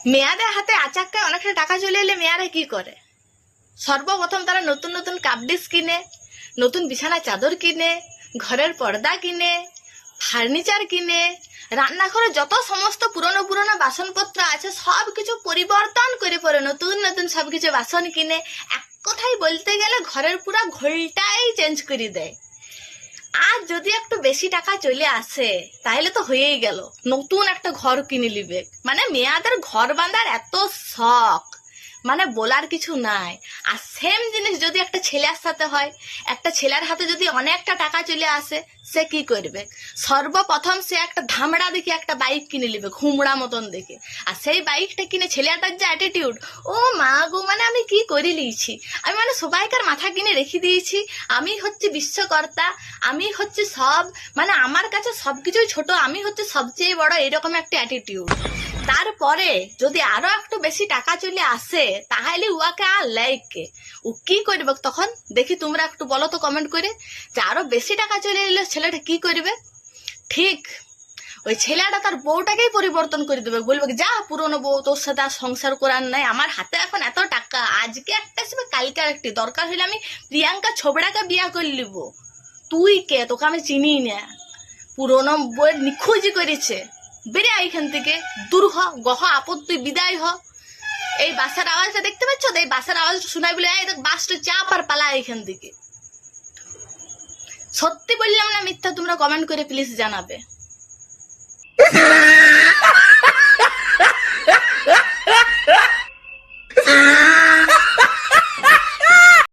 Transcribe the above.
মেয়াদের হাতে আচাক্কায় অনেকটা টাকা চলে এলে মেয়ারা কি করে? সর্বপ্রথম তারা নতুন নতুন কাপডিস কিনে, নতুন বিছানা চাদর কিনে, ঘরের পর্দা কিনে, ফার্নিচার কিনে, রান্নাঘরে যত সমস্ত পুরনো পুরনো বাসনপত্র আছে সব কিছু পরিবর্তন করে পরে নতুন নতুন সবকিছু বাসন কিনে, এক কথাই বলতে গেলে ঘরের পুরা ঘোলটাই চেঞ্জ করে দেয়। আর যদি একটু বেশি টাকা চলে আসে তাহলে তো হয়েই গেল, নতুন একটা ঘর কিনে নিবে। মানে মেয়াদের ঘর বাঁধার এত শখ, মানে বলার কিছু নাই। আর সেম জিনিস যদি একটা ছেলের সাথে হয়, একটা ছেলের হাতে যদি অনেকটা টাকা চলে আসে, সে কি করবে? সর্বপ্রথম সে একটা ধামড়া দেখে একটা বাইক কিনে নিবে, ঘুমড়া মতন দেখে। আর সেই বাইকটা কিনে ছেলেটার যে অ্যাটিটিউড, ও মা গো, মানে আমি কি করে লিয়েছি, আমি মানে সবাইকার মাথা কিনে রেখে দিয়েছি, আমি হচ্ছে বিশ্বকর্তা, আমি হচ্ছে সব, মানে আমার কাছে সবকিছুই ছোট, আমি হচ্ছে সবচেয়ে বড়, এরকম একটা অ্যাটিটিউড। তারপরে যদি আরো একটু বেশি টাকা চলে আসে তাহলে উয়াকে আর লাইকে ও কি করবে তখন? দেখি তোমরা একটু বলো তো কমেন্ট করে, যে আরো বেশি টাকা চলে এলে ছেলেটা কি করবে? ঠিক ওই ছেলেটা তার বউটাকেই পরিবর্তন করে দেবে, বলবে যা পুরনো বউ, তোর সাথে আর সংসার করার নাই, আমার হাতে এখন এত টাকা, আজকে একটা আসবে কালকে একটি, দরকার হলে আমি প্রিয়াঙ্কা ছোবড়াকে বিয়া করে নিব, তুই কে, তোকে আমি চিনি না, পুরনো বউয়ের নিখোঁজি করেছে, বেরে এখান থেকে, দূর হ, গহ আপদ, তুই বিদায় হ। এই বাসার আওয়াজটা দেখতে পাচ্ছ? এই বাসার আওয়াজটা শোনাই বলে এই বাসটা চাপ আর পালা এখান থেকে। সত্যি বললাম না মিথ্যা? তোমরা কমেন্ট করে প্লিজ জানাবে।